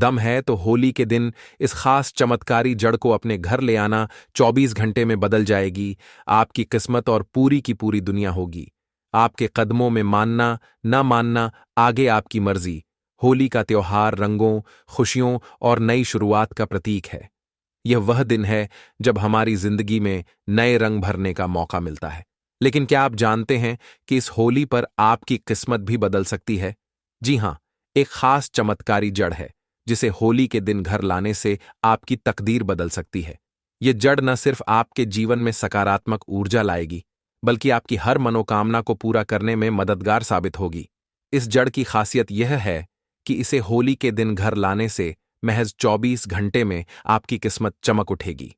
दम है तो होली के दिन इस खास चमत्कारी जड़ को अपने घर ले आना। 24 घंटे में बदल जाएगी आपकी किस्मत और पूरी की पूरी दुनिया होगी आपके कदमों में। मानना ना मानना आगे आपकी मर्जी। होली का त्योहार रंगों, खुशियों और नई शुरुआत का प्रतीक है। यह वह दिन है जब हमारी जिंदगी में नए रंग भरने का मौका मिलता है। लेकिन क्या आप जानते हैं कि इस होली पर आपकी किस्मत भी बदल सकती है? जी हां, एक खास चमत्कारी जड़ है जिसे होली के दिन घर लाने से आपकी तकदीर बदल सकती है। यह जड़ न सिर्फ आपके जीवन में सकारात्मक ऊर्जा लाएगी, बल्कि आपकी हर मनोकामना को पूरा करने में मददगार साबित होगी। इस जड़ की खासियत यह है कि इसे होली के दिन घर लाने से महज 24 घंटे में आपकी किस्मत चमक उठेगी।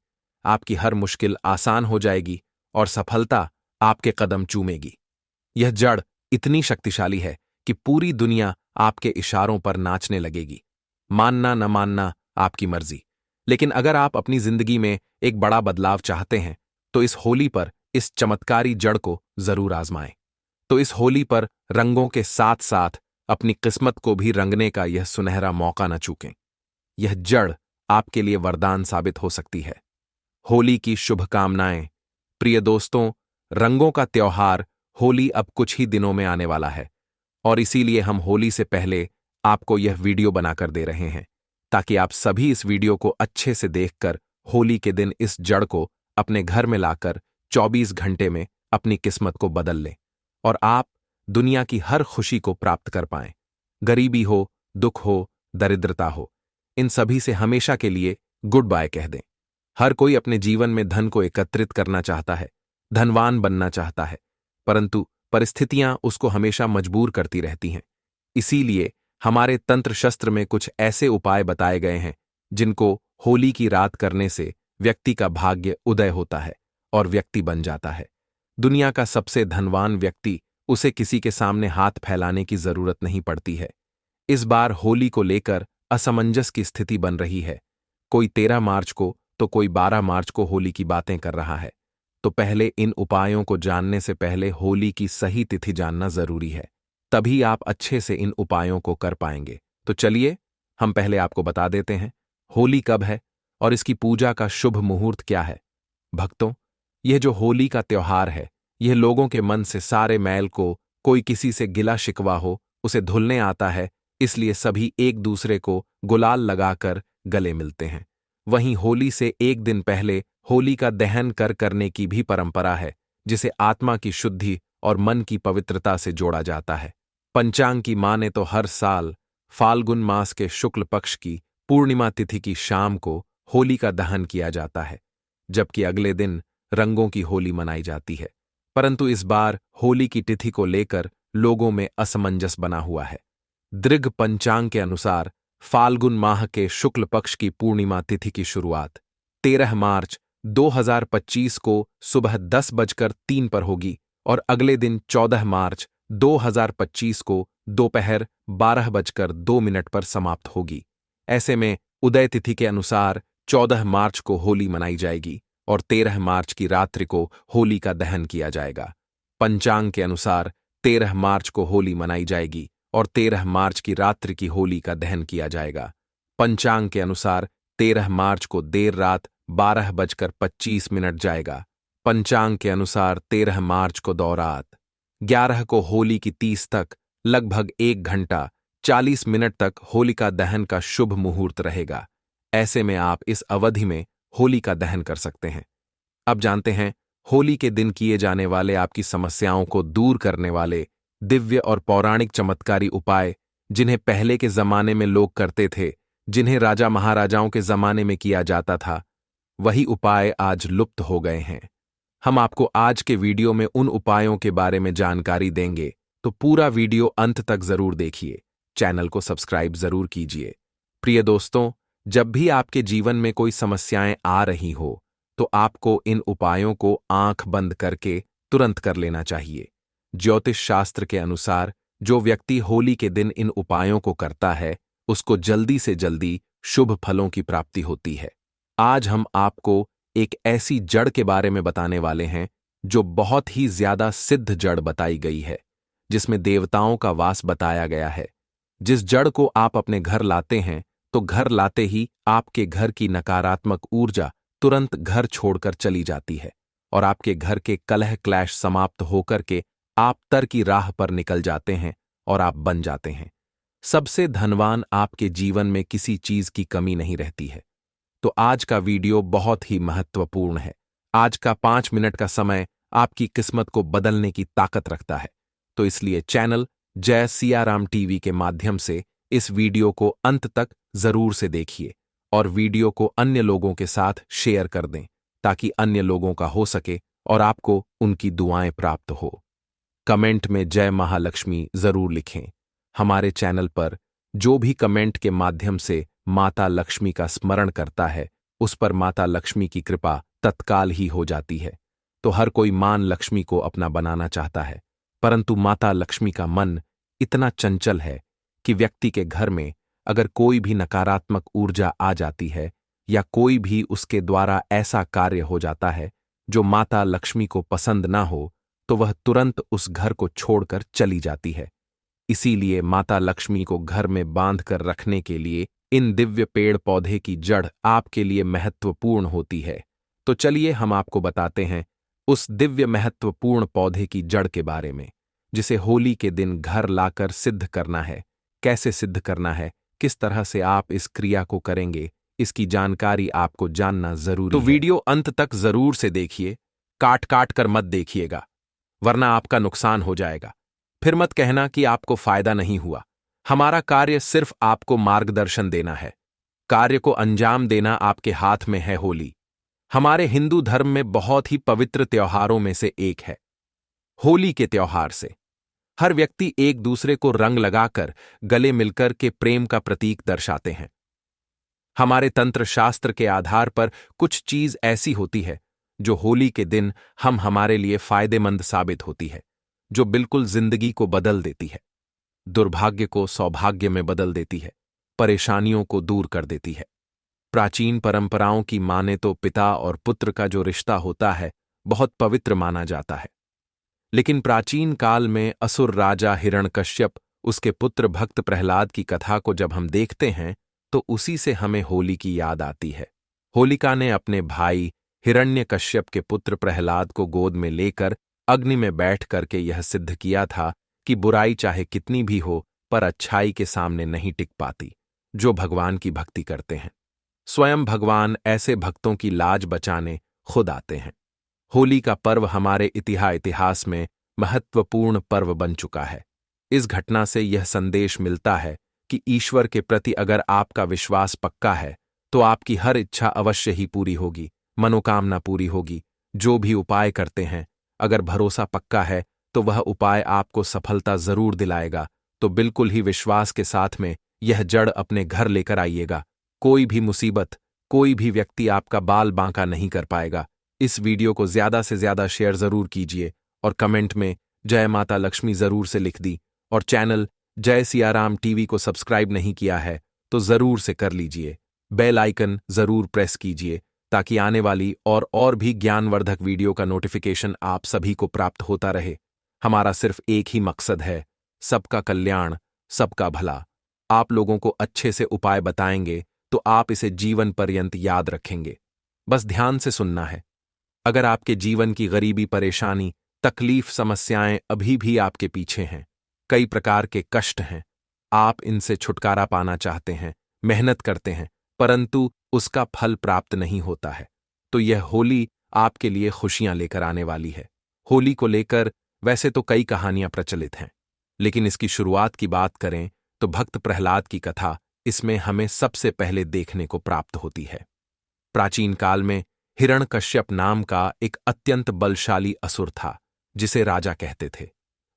आपकी हर मुश्किल आसान हो जाएगी और सफलता आपके कदम चूमेगी। यह जड़ इतनी शक्तिशाली है कि पूरी दुनिया आपके इशारों पर नाचने लगेगी। मानना न मानना आपकी मर्जी, लेकिन अगर आप अपनी जिंदगी में एक बड़ा बदलाव चाहते हैं तो इस होली पर इस चमत्कारी जड़ को जरूर आजमाएं। तो इस होली पर रंगों के साथ साथ अपनी किस्मत को भी रंगने का यह सुनहरा मौका न चूकें। यह जड़ आपके लिए वरदान साबित हो सकती है। होली की शुभकामनाएं। प्रिय दोस्तों, रंगों का त्योहार होली अब कुछ ही दिनों में आने वाला है और इसीलिए हम होली से पहले आपको यह वीडियो बनाकर दे रहे हैं ताकि आप सभी इस वीडियो को अच्छे से देखकर होली के दिन इस जड़ को अपने घर में लाकर 24 घंटे में अपनी किस्मत को बदल लें और आप दुनिया की हर खुशी को प्राप्त कर पाएं। गरीबी हो, दुख हो, दरिद्रता हो, इन सभी से हमेशा के लिए गुड बाय कह दें। हर कोई अपने जीवन में धन को एकत्रित करना चाहता है, धनवान बनना चाहता है, परंतु परिस्थितियां उसको हमेशा मजबूर करती रहती हैं। इसीलिए हमारे तंत्र शस्त्र में कुछ ऐसे उपाय बताए गए हैं जिनको होली की रात करने से व्यक्ति का भाग्य उदय होता है और व्यक्ति बन जाता है दुनिया का सबसे धनवान व्यक्ति। उसे किसी के सामने हाथ फैलाने की जरूरत नहीं पड़ती है। इस बार होली को लेकर असमंजस की स्थिति बन रही है। कोई 13 मार्च को तो कोई 12 मार्च को होली की बातें कर रहा है। तो पहले इन उपायों को जानने से पहले होली की सही तिथि जानना जरूरी है, तभी आप अच्छे से इन उपायों को कर पाएंगे। तो चलिए हम पहले आपको बता देते हैं होली कब है और इसकी पूजा का शुभ मुहूर्त क्या है। भक्तों, यह जो होली का त्योहार है, यह लोगों के मन से सारे मैल को, कोई किसी से गिला शिकवा हो, उसे धुलने आता है। इसलिए सभी एक दूसरे को गुलाल लगाकर गले मिलते हैं। वहीं होली से एक दिन पहले होली का दहन करने की भी परंपरा है, जिसे आत्मा की शुद्धि और मन की पवित्रता से जोड़ा जाता है। पंचांग की माने तो हर साल फाल्गुन मास के शुक्ल पक्ष की पूर्णिमा तिथि की शाम को होली का दहन किया जाता है, जबकि अगले दिन रंगों की होली मनाई जाती है। परंतु इस बार होली की तिथि को लेकर लोगों में असमंजस बना हुआ है। दृग पंचांग के अनुसार फाल्गुन माह के शुक्ल पक्ष की पूर्णिमा तिथि की शुरुआत 13 मार्च 2025 को सुबह 10:03 पर होगी और अगले दिन 14 मार्च 2025 को दोपहर 12:02 पर समाप्त होगी। ऐसे में उदय तिथि के अनुसार 14 मार्च को होली मनाई जाएगी और 13 मार्च की रात्रि को होली का दहन किया जाएगा। पंचांग के अनुसार 13 मार्च को होली मनाई जाएगी और 13 मार्च की रात्रि की होली का दहन किया जाएगा। पंचांग के अनुसार 13 मार्च को देर रात 12:25 जाएगा। पंचांग के अनुसार 13 मार्च को दौरात 11 को होली की 30 तक लगभग 1 घंटा 40 मिनट तक होलिका दहन का शुभ मुहूर्त रहेगा। ऐसे में आप इस अवधि में होली का दहन कर सकते हैं। अब जानते हैं होली के दिन किए जाने वाले आपकी समस्याओं को दूर करने वाले दिव्य और पौराणिक चमत्कारी उपाय, जिन्हें पहले के जमाने में लोग करते थे, जिन्हें राजा महाराजाओं के जमाने में किया जाता था, वही उपाय आज लुप्त हो गए हैं। हम आपको आज के वीडियो में उन उपायों के बारे में जानकारी देंगे, तो पूरा वीडियो अंत तक जरूर देखिए। चैनल को सब्सक्राइब जरूर कीजिए। प्रिय दोस्तों, जब भी आपके जीवन में कोई समस्याएं आ रही हो तो आपको इन उपायों को आंख बंद करके तुरंत कर लेना चाहिए। ज्योतिष शास्त्र के अनुसार जो व्यक्ति होली के दिन इन उपायों को करता है, उसको जल्दी से जल्दी शुभ फलों की प्राप्ति होती है। आज हम आपको एक ऐसी जड़ के बारे में बताने वाले हैं जो बहुत ही ज्यादा सिद्ध जड़ बताई गई है, जिसमें देवताओं का वास बताया गया है। जिस जड़ को आप अपने घर लाते हैं तो घर लाते ही आपके घर की नकारात्मक ऊर्जा तुरंत घर छोड़कर चली जाती है और आपके घर के कलह क्लैश समाप्त होकर के आप तर की राह पर निकल जाते हैं और आप बन जाते हैं सबसे धनवान। आपके जीवन में किसी चीज की कमी नहीं रहती है। तो आज का वीडियो बहुत ही महत्वपूर्ण है। आज का 5 मिनट का समय आपकी किस्मत को बदलने की ताकत रखता है। तो इसलिए चैनल जय सियाराम टीवी के माध्यम से इस वीडियो को अंत तक जरूर से देखिए और वीडियो को अन्य लोगों के साथ शेयर कर दें ताकि अन्य लोगों का हो सके और आपको उनकी दुआएं प्राप्त हो। कमेंट में जय महालक्ष्मी जरूर लिखें। हमारे चैनल पर जो भी कमेंट के माध्यम से माता लक्ष्मी का स्मरण करता है उस पर माता लक्ष्मी की कृपा तत्काल ही हो जाती है। तो हर कोई मां लक्ष्मी को अपना बनाना चाहता है, परंतु माता लक्ष्मी का मन इतना चंचल है कि व्यक्ति के घर में अगर कोई भी नकारात्मक ऊर्जा आ जाती है या कोई भी उसके द्वारा ऐसा कार्य हो जाता है जो माता लक्ष्मी को पसंद ना हो तो वह तुरंत उस घर को छोड़कर चली जाती है। इसीलिए माता लक्ष्मी को घर में बांध कर रखने के लिए इन दिव्य पेड़ पौधे की जड़ आपके लिए महत्वपूर्ण होती है। तो चलिए हम आपको बताते हैं उस दिव्य महत्वपूर्ण पौधे की जड़ के बारे में, जिसे होली के दिन घर लाकर सिद्ध करना है। कैसे सिद्ध करना है, किस तरह से आप इस क्रिया को करेंगे, इसकी जानकारी आपको जानना जरूरी है। तो वीडियो अंत तक जरूर से देखिए, काट काट कर मत देखिएगा वरना आपका नुकसान हो जाएगा। फिर मत कहना कि आपको फायदा नहीं हुआ। हमारा कार्य सिर्फ आपको मार्गदर्शन देना है। कार्य को अंजाम देना आपके हाथ में है। होली हमारे हिंदू धर्म में बहुत ही पवित्र त्योहारों में से एक है। होली के त्योहार से हर व्यक्ति एक दूसरे को रंग लगाकर गले मिलकर के प्रेम का प्रतीक दर्शाते हैं। हमारे तंत्र शास्त्र के आधार पर कुछ चीज ऐसी होती है जो होली के दिन हम हमारे लिए फायदेमंद साबित होती है, जो बिल्कुल जिंदगी को बदल देती है, दुर्भाग्य को सौभाग्य में बदल देती है, परेशानियों को दूर कर देती है। प्राचीन परंपराओं की माने तो पिता और पुत्र का जो रिश्ता होता है बहुत पवित्र माना जाता है, लेकिन प्राचीन काल में असुर राजा हिरण्यकश्यप उसके पुत्र भक्त प्रहलाद की कथा को जब हम देखते हैं तो उसी से हमें होली की याद आती है। होलिका ने अपने भाई हिरण्यकश्यप के पुत्र प्रहलाद को गोद में लेकर अग्नि में बैठ करके यह सिद्ध किया था कि बुराई चाहे कितनी भी हो पर अच्छाई के सामने नहीं टिक पाती, जो भगवान की भक्ति करते हैं। स्वयं भगवान ऐसे भक्तों की लाज बचाने खुद आते हैं। होली का पर्व हमारे इतिहास में महत्वपूर्ण पर्व बन चुका है। इस घटना से यह संदेश मिलता है कि ईश्वर के प्रति अगर आपका विश्वास पक्का है तो आपकी हर इच्छा अवश्य ही पूरी होगी, मनोकामना पूरी होगी। जो भी उपाय करते हैं अगर भरोसा पक्का है तो वह उपाय आपको सफलता जरूर दिलाएगा। तो बिल्कुल ही विश्वास के साथ में यह जड़ अपने घर लेकर आइएगा। कोई भी मुसीबत, कोई भी व्यक्ति आपका बाल बांका नहीं कर पाएगा। इस वीडियो को ज्यादा से ज्यादा शेयर जरूर कीजिए और कमेंट में जय माता लक्ष्मी जरूर से लिख दी। और चैनल जय सियाराम टीवी को सब्सक्राइब नहीं किया है तो जरूर से कर लीजिए। बेल आइकन जरूर प्रेस कीजिए ताकि आने वाली और भी ज्ञानवर्धक वीडियो का नोटिफिकेशन आप सभी को प्राप्त होता रहे। हमारा सिर्फ एक ही मकसद है, सबका कल्याण, सबका भला। आप लोगों को अच्छे से उपाय बताएंगे तो आप इसे जीवन पर्यंत याद रखेंगे। बस ध्यान से सुनना है। अगर आपके जीवन की गरीबी, परेशानी, तकलीफ, समस्याएं अभी भी आपके पीछे हैं, कई प्रकार के कष्ट हैं, आप इनसे छुटकारा पाना चाहते हैं, मेहनत करते हैं परंतु उसका फल प्राप्त नहीं होता है, तो यह होली आपके लिए खुशियां लेकर आने वाली है। होली को लेकर वैसे तो कई कहानियां प्रचलित हैं, लेकिन इसकी शुरुआत की बात करें तो भक्त प्रहलाद की कथा इसमें हमें सबसे पहले देखने को प्राप्त होती है। प्राचीन काल में हिरण्यकश्यप नाम का एक अत्यंत बलशाली असुर था जिसे राजा कहते थे।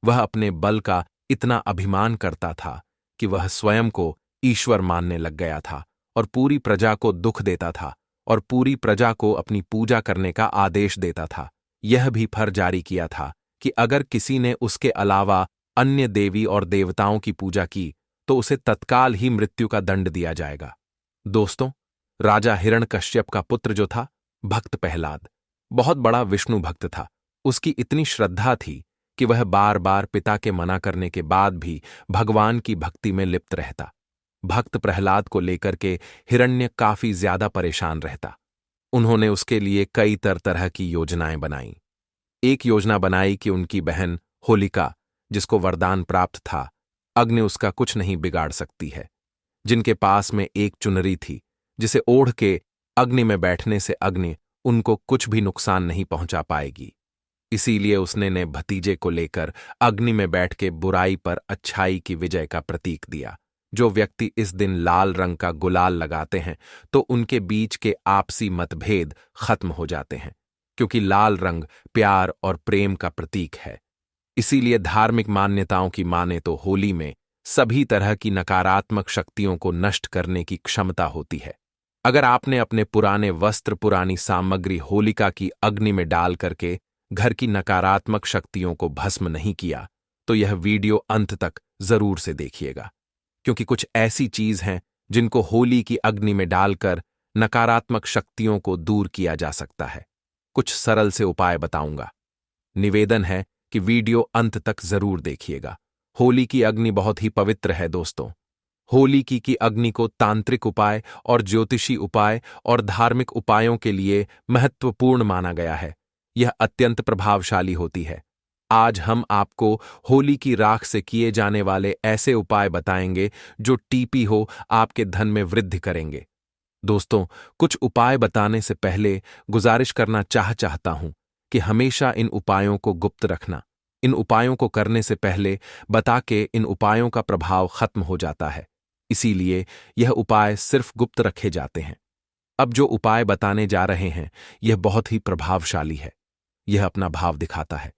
वह अपने बल का इतना अभिमान करता था कि वह स्वयं को ईश्वर मानने लग गया था और पूरी प्रजा को दुख देता था और पूरी प्रजा को अपनी पूजा करने का आदेश देता था। यह भी फर्ज जारी किया था कि अगर किसी ने उसके अलावा अन्य देवी और देवताओं की पूजा की तो उसे तत्काल ही मृत्यु का दंड दिया जाएगा। दोस्तों, राजा हिरण्यकश्यप का पुत्र जो था भक्त प्रहलाद बहुत बड़ा विष्णु भक्त था। उसकी इतनी श्रद्धा थी कि वह बार बार पिता के मना करने के बाद भी भगवान की भक्ति में लिप्त रहता। भक्त प्रहलाद को लेकर के हिरण्य काफी ज्यादा परेशान रहता। उन्होंने उसके लिए कई तरह की योजनाएं बनाई। एक योजना बनाई कि उनकी बहन होलिका, जिसको वरदान प्राप्त था, अग्नि उसका कुछ नहीं बिगाड़ सकती है। जिनके पास में एक चुनरी थी, जिसे ओढ़ के अग्नि में बैठने से अग्नि उनको कुछ भी नुकसान नहीं पहुंचा पाएगी। इसीलिए उसने ने भतीजे को लेकर अग्नि में बैठ के बुराई पर अच्छाई की विजय का प्रतीक दिया। जो व्यक्ति इस दिन लाल रंग का गुलाल लगाते हैं तो उनके बीच के आपसी मतभेद खत्म हो जाते हैं, क्योंकि लाल रंग प्यार और प्रेम का प्रतीक है। इसीलिए धार्मिक मान्यताओं की माने तो होली में सभी तरह की नकारात्मक शक्तियों को नष्ट करने की क्षमता होती है। अगर आपने अपने पुराने वस्त्र, पुरानी सामग्री होलिका की अग्नि में डाल करके घर की नकारात्मक शक्तियों को भस्म नहीं किया, तो यह वीडियो अंत तक जरूर से देखिएगा, क्योंकि कुछ ऐसी चीज हैं जिनको होली की अग्नि में डालकर नकारात्मक शक्तियों को दूर किया जा सकता है। कुछ सरल से उपाय बताऊंगा। निवेदन है कि वीडियो अंत तक जरूर देखिएगा। होली की अग्नि बहुत ही पवित्र है दोस्तों। होली की अग्नि को तांत्रिक उपाय और ज्योतिषी उपाय और धार्मिक उपायों के लिए महत्वपूर्ण माना गया है। यह अत्यंत प्रभावशाली होती है। आज हम आपको होली की राख से किए जाने वाले ऐसे उपाय बताएंगे जो टीपी हो आपके धन में वृद्धि करेंगे। दोस्तों, कुछ उपाय बताने से पहले गुजारिश करना चाहता हूं कि हमेशा इन उपायों को गुप्त रखना। इन उपायों को करने से पहले बता के इन उपायों का प्रभाव खत्म हो जाता है, इसीलिए यह उपाय सिर्फ गुप्त रखे जाते हैं। अब जो उपाय बताने जा रहे हैं यह बहुत ही प्रभावशाली है। यह अपना भाव दिखाता है,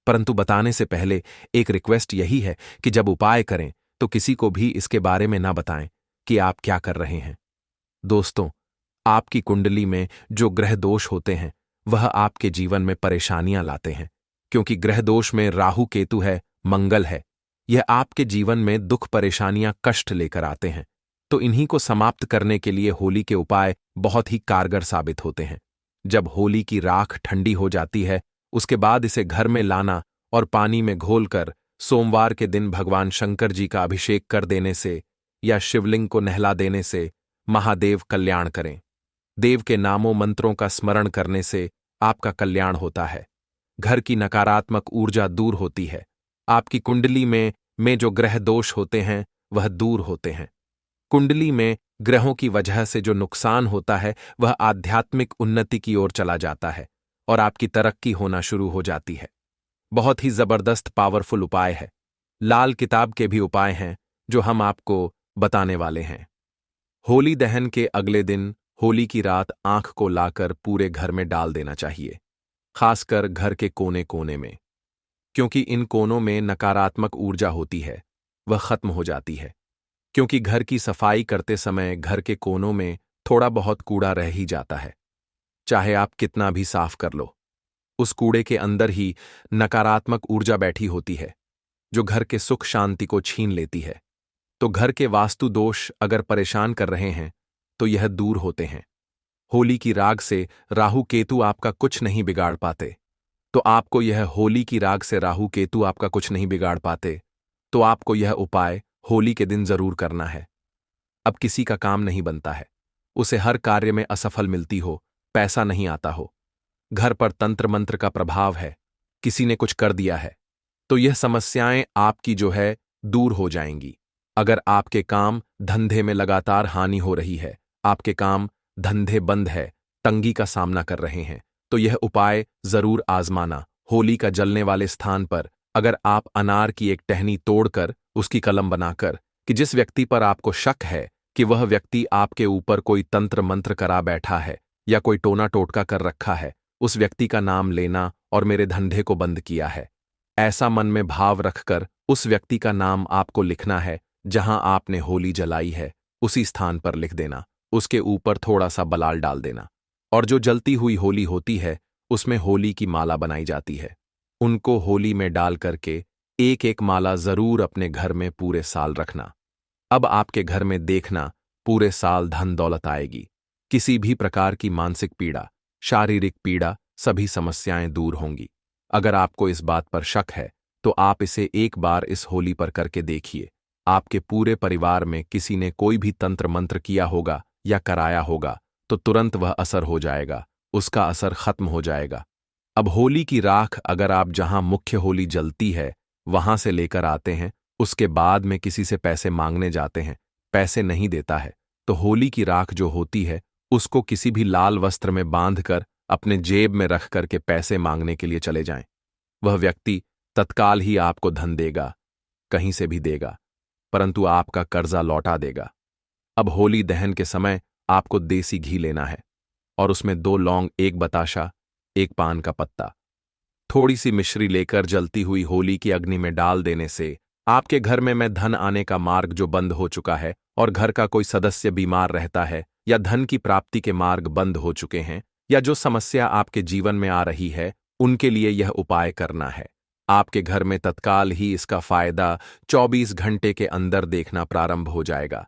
परंतु बताने से पहले एक रिक्वेस्ट यही है कि जब उपाय करें तो किसी को भी इसके बारे में ना बताएं कि आप क्या कर रहे हैं। दोस्तों, आपकी कुंडली में जो ग्रह दोष होते हैं वह आपके जीवन में परेशानियां लाते हैं, क्योंकि ग्रह दोष में राहु केतु है, मंगल है। यह आपके जीवन में दुख, परेशानियां, कष्ट लेकर आते हैं। तो इन्हीं को समाप्त करने के लिए होली के उपाय बहुत ही कारगर साबित होते हैं। जब होली की राख ठंडी हो जाती है, उसके बाद इसे घर में लाना और पानी में घोलकर सोमवार के दिन भगवान शंकर जी का अभिषेक कर देने से या शिवलिंग को नहला देने से महादेव कल्याण करें। देव के नामों मंत्रों का स्मरण करने से आपका कल्याण होता है। घर की नकारात्मक ऊर्जा दूर होती है। आपकी कुंडली में जो ग्रह दोष होते हैं वह दूर होते हैं। कुंडली में ग्रहों की वजह से जो नुकसान होता है वह आध्यात्मिक उन्नति की ओर चला जाता है और आपकी तरक्की होना शुरू हो जाती है। बहुत ही जबरदस्त पावरफुल उपाय है। लाल किताब के भी उपाय हैं जो हम आपको बताने वाले हैं। होली दहन के अगले दिन होली की रात आंख को लाकर पूरे घर में डाल देना चाहिए, खासकर घर के कोने कोने में, क्योंकि इन कोनों में नकारात्मक ऊर्जा होती है, वह खत्म हो जाती है। क्योंकि घर की सफाई करते समय घर के कोनों में थोड़ा बहुत कूड़ा रह ही जाता है, चाहे आप कितना भी साफ कर लो, उस कूड़े के अंदर ही नकारात्मक ऊर्जा बैठी होती है जो घर के सुख शांति को छीन लेती है। तो घर के वास्तु दोष अगर परेशान कर रहे हैं तो यह दूर होते हैं। होली की राग से राहु केतु आपका कुछ नहीं बिगाड़ पाते, तो आपको यह होली की राग से राहु केतु आपका कुछ नहीं बिगाड़ पाते, तो आपको यह उपाय होली के दिन जरूर करना है। अब किसी का काम नहीं बनता है, उसे हर कार्य में असफल मिलती हो, पैसा नहीं आता हो, घर पर तंत्र मंत्र का प्रभाव है, किसी ने कुछ कर दिया है, तो यह समस्याएं आपकी जो है दूर हो जाएंगी। अगर आपके काम धंधे में लगातार हानि हो रही है, आपके काम धंधे बंद है, तंगी का सामना कर रहे हैं, तो यह उपाय जरूर आजमाना। होली का जलने वाले स्थान पर अगर आप अनार की एक टहनी तोड़कर उसकी कलम बनाकर कि जिस व्यक्ति पर आपको शक है कि वह व्यक्ति आपके ऊपर कोई तंत्र मंत्र करा बैठा है या कोई टोना टोटका कर रखा है, उस व्यक्ति का नाम लेना और मेरे धंधे को बंद किया है, ऐसा मन में भाव रखकर उस व्यक्ति का नाम आपको लिखना है। जहां आपने होली जलाई है उसी स्थान पर लिख देना, उसके ऊपर थोड़ा सा बलाल डाल देना, और जो जलती हुई होली होती है उसमें होली की माला बनाई जाती है, उनको होली में डाल करके एक एक माला जरूर अपने घर में पूरे साल रखना। अब आपके घर में देखना पूरे साल धन दौलत आएगी। किसी भी प्रकार की मानसिक पीड़ा, शारीरिक पीड़ा, सभी समस्याएं दूर होंगी। अगर आपको इस बात पर शक है तो आप इसे एक बार इस होली पर करके देखिए, आपके पूरे परिवार में किसी ने कोई भी तंत्र मंत्र किया होगा या कराया होगा तो तुरंत वह असर हो जाएगा, उसका असर खत्म हो जाएगा। अब होली की राख अगर आप जहां मुख्य होली जलती है वहां से लेकर आते हैं, उसके बाद में किसी से पैसे मांगने जाते हैं, पैसे नहीं देता है, तो होली की राख जो होती है उसको किसी भी लाल वस्त्र में बांधकर अपने जेब में रख करके पैसे मांगने के लिए चले जाएं। वह व्यक्ति तत्काल ही आपको धन देगा, कहीं से भी देगा, परंतु आपका कर्जा लौटा देगा। अब होली दहन के समय आपको देसी घी लेना है और उसमें 2 लौंग, 1 बताशा, 1 पान का पत्ता, थोड़ी सी मिश्री लेकर जलती हुई होली की अग्नि में डाल देने से आपके घर में धन आने का मार्ग जो बंद हो चुका है और घर का कोई सदस्य बीमार रहता है या धन की प्राप्ति के मार्ग बंद हो चुके हैं या जो समस्या आपके जीवन में आ रही है, उनके लिए यह उपाय करना है। आपके घर में तत्काल ही इसका फायदा 24 घंटे के अंदर देखना प्रारंभ हो जाएगा।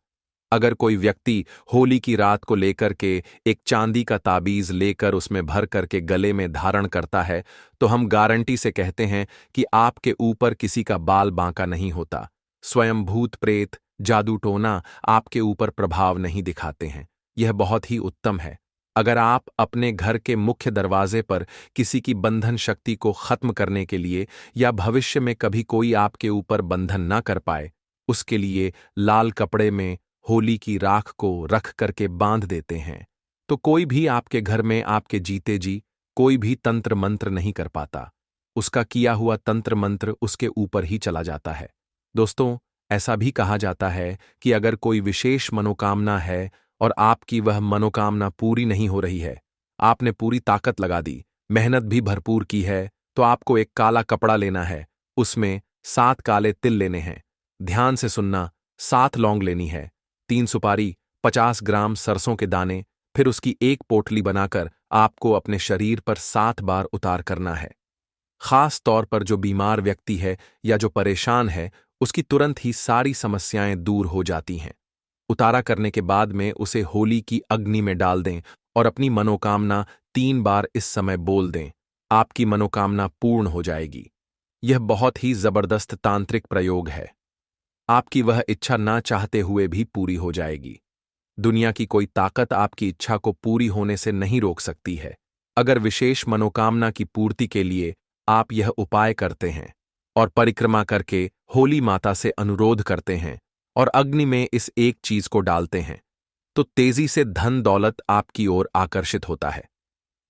अगर कोई व्यक्ति होली की रात को लेकर के एक चांदी का ताबीज लेकर उसमें भर करके गले में धारण करता है, तो हम गारंटी से कहते हैं कि आपके ऊपर किसी का बाल बांका नहीं होता, स्वयं भूत प्रेत जादू टोना आपके ऊपर प्रभाव नहीं दिखाते हैं। यह बहुत ही उत्तम है। अगर आप अपने घर के मुख्य दरवाजे पर किसी की बंधन शक्ति को खत्म करने के लिए या भविष्य में कभी कोई आपके ऊपर बंधन न कर पाए, उसके लिए लाल कपड़े में होली की राख को रख करके बांध देते हैं, तो कोई भी आपके घर में आपके जीते जी कोई भी तंत्र मंत्र नहीं कर पाता। उसका किया हुआ तंत्र मंत्र उसके ऊपर ही चला जाता है। दोस्तों, ऐसा भी कहा जाता है कि अगर कोई विशेष मनोकामना है और आपकी वह मनोकामना पूरी नहीं हो रही है, आपने पूरी ताकत लगा दी, मेहनत भी भरपूर की है, तो आपको एक काला कपड़ा लेना है, उसमें 7 काले तिल लेने हैं, ध्यान से सुनना, 7 लौंग लेनी है, 3 सुपारी, 50 ग्राम सरसों के दाने, फिर उसकी एक पोटली बनाकर आपको अपने शरीर पर 7 बार उतार करना है। खास तौर पर जो बीमार व्यक्ति है या जो परेशान है, उसकी तुरंत ही सारी समस्याएं दूर हो जाती हैं। उतारा करने के बाद में उसे होली की अग्नि में डाल दें और अपनी मनोकामना 3 बार इस समय बोल दें, आपकी मनोकामना पूर्ण हो जाएगी। यह बहुत ही जबरदस्त तांत्रिक प्रयोग है। आपकी वह इच्छा ना चाहते हुए भी पूरी हो जाएगी। दुनिया की कोई ताकत आपकी इच्छा को पूरी होने से नहीं रोक सकती है। अगर विशेष मनोकामना की पूर्ति के लिए आप यह उपाय करते हैं और परिक्रमा करके होली माता से अनुरोध करते हैं और अग्नि में इस एक चीज को डालते हैं, तो तेजी से धन दौलत आपकी ओर आकर्षित होता है।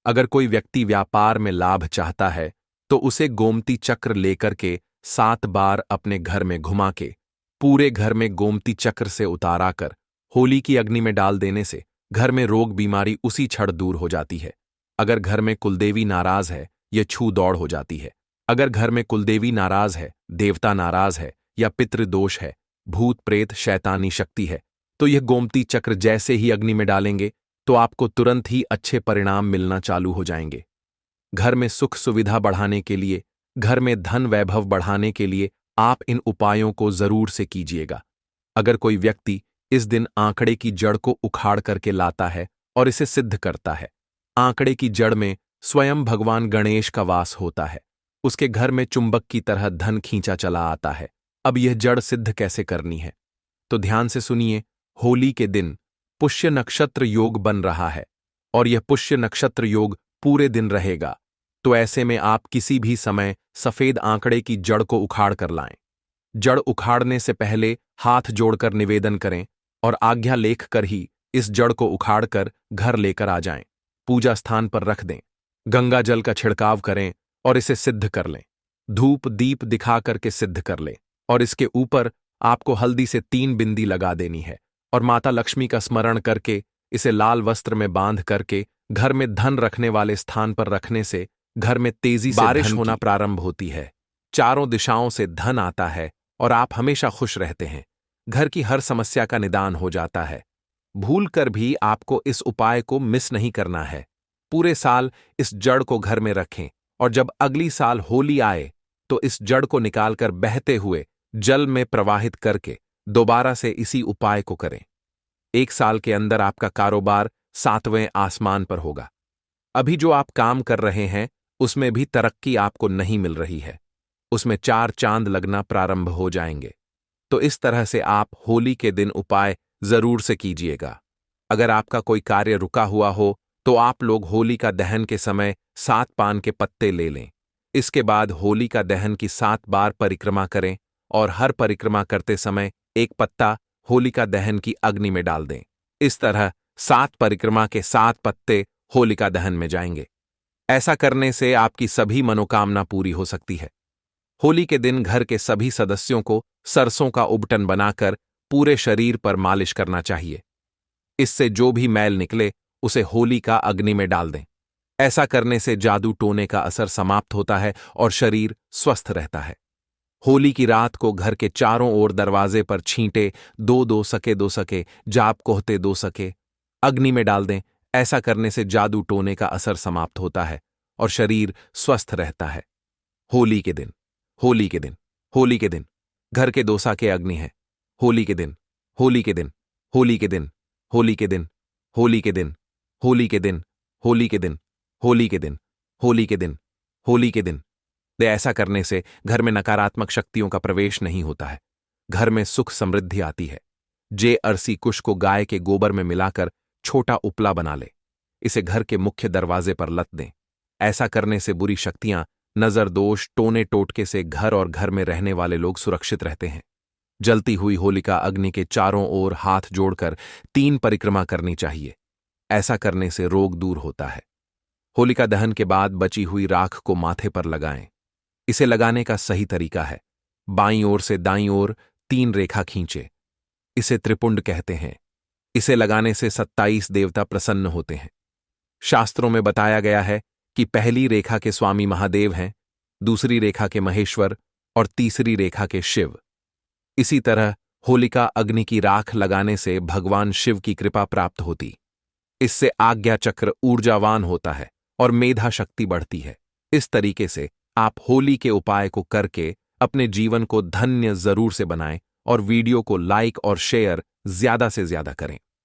अगर कोई व्यक्ति व्यापार में लाभ चाहता है तो उसे गोमती चक्र लेकर के 7 बार अपने घर में घुमा के पूरे घर में गोमती चक्र से उतारा कर होली की अग्नि में डाल देने से घर में रोग बीमारी उसी क्षण दूर हो जाती है। अगर घर में कुलदेवी नाराज है, यह छू दौड़ हो जाती है। अगर घर में कुलदेवी नाराज है, देवता नाराज है या पितृदोष है, भूत प्रेत शैतानी शक्ति है, तो यह गोमती चक्र जैसे ही अग्नि में डालेंगे तो आपको तुरंत ही अच्छे परिणाम मिलना चालू हो जाएंगे। घर में सुख सुविधा बढ़ाने के लिए, घर में धन वैभव बढ़ाने के लिए आप इन उपायों को जरूर से कीजिएगा। अगर कोई व्यक्ति इस दिन आंकड़े की जड़ को उखाड़ करके लाता है और इसे सिद्ध करता है, आंकड़े की जड़ में स्वयं भगवान गणेश का वास होता है, उसके घर में चुंबक की तरह धन खींचा चला आता है। अब यह जड़ सिद्ध कैसे करनी है, तो ध्यान से सुनिए। होली के दिन पुष्य नक्षत्र योग बन रहा है और यह पुष्य नक्षत्र योग पूरे दिन रहेगा, तो ऐसे में आप किसी भी समय सफेद आंकड़े की जड़ को उखाड़ कर लाएं। जड़ उखाड़ने से पहले हाथ जोड़कर निवेदन करें और आज्ञा लेख कर ही इस जड़ को उखाड़कर घर लेकर आ जाएं। पूजा स्थान पर रख दें, गंगा जल का छिड़काव करें और इसे सिद्ध कर लें। धूप दीप दिखा करके सिद्ध कर लें और इसके ऊपर आपको हल्दी से 3 बिंदी लगा देनी है और माता लक्ष्मी का स्मरण करके इसे लाल वस्त्र में बांध करके घर में धन रखने वाले स्थान पर रखने से घर में तेजी से बारिश होना प्रारंभ होती है, चारों दिशाओं से धन आता है और आप हमेशा खुश रहते हैं। घर की हर समस्या का निदान हो जाता है। भूल कर भी आपको इस उपाय को मिस नहीं करना है। पूरे साल इस जड़ को घर में रखें और जब अगली साल होली आए तो इस जड़ को निकालकर बहते हुए जल में प्रवाहित करके दोबारा से इसी उपाय को करें। 1 साल के अंदर आपका कारोबार 7वें आसमान पर होगा। अभी जो आप काम कर रहे हैं उसमें भी तरक्की आपको नहीं मिल रही है, उसमें 4 चांद लगना प्रारंभ हो जाएंगे। तो इस तरह से आप होली के दिन उपाय जरूर से कीजिएगा। अगर आपका कोई कार्य रुका हुआ हो तो आप लोग होलिका दहन के समय 7 पान के पत्ते ले लें। इसके बाद होलिका दहन की 7 बार परिक्रमा करें और हर परिक्रमा करते समय एक पत्ता होलिका दहन की अग्नि में डाल दें। इस तरह 7 परिक्रमा के 7 पत्ते होलिका दहन में जाएंगे। ऐसा करने से आपकी सभी मनोकामना पूरी हो सकती है। होली के दिन घर के सभी सदस्यों को सरसों का उबटन बनाकर पूरे शरीर पर मालिश करना चाहिए। इससे जो भी मैल निकले उसे होली का अग्नि में डाल दें। ऐसा करने से जादू टोने का असर समाप्त होता है और शरीर स्वस्थ रहता है। होली की रात को घर के चारों ओर दरवाजे पर छींटे 2 सके जाप कोहते 2 सके अग्नि में डाल दें। ऐसा करने से जादू टोने का असर समाप्त होता है और शरीर स्वस्थ रहता है। होली के दिन होली के दिन होली के दिन घर के 2 साके अग्नि है। होली के दिन होली के दिन होली के दिन होली के दिन होली के दिन होली के दिन होली के दिन होली के दिन होली के दिन होली के दिन ऐसा करने से घर में नकारात्मक शक्तियों का प्रवेश नहीं होता है। घर में सुख समृद्धि आती है। जे अरसी कुश को गाय के गोबर में मिलाकर छोटा उपला बना ले। इसे घर के मुख्य दरवाजे पर लत दें। ऐसा करने से बुरी शक्तियां, नजर दोष, टोने टोटके से घर और घर में रहने वाले लोग सुरक्षित रहते हैं। जलती हुई होलिका अग्नि के चारों ओर हाथ जोड़कर 3 परिक्रमा करनी चाहिए। ऐसा करने से रोग दूर होता है। होलिका दहन के बाद बची हुई राख को माथे पर लगाएं। इसे लगाने का सही तरीका है, बाईं ओर से दाईं ओर 3 रेखा खींचे। इसे त्रिपुंड कहते हैं। इसे लगाने से 27 देवता प्रसन्न होते हैं। शास्त्रों में बताया गया है कि पहली रेखा के स्वामी महादेव हैं, दूसरी रेखा के महेश्वर और तीसरी रेखा के शिव। इसी तरह होलिका अग्नि की राख लगाने से भगवान शिव की कृपा प्राप्त होती। इससे आज्ञा चक्र ऊर्जावान होता है और मेधा शक्ति बढ़ती है। इस तरीके से आप होली के उपाय को करके अपने जीवन को धन्य जरूर से बनाएं और वीडियो को लाइक और शेयर ज्यादा से ज्यादा करें।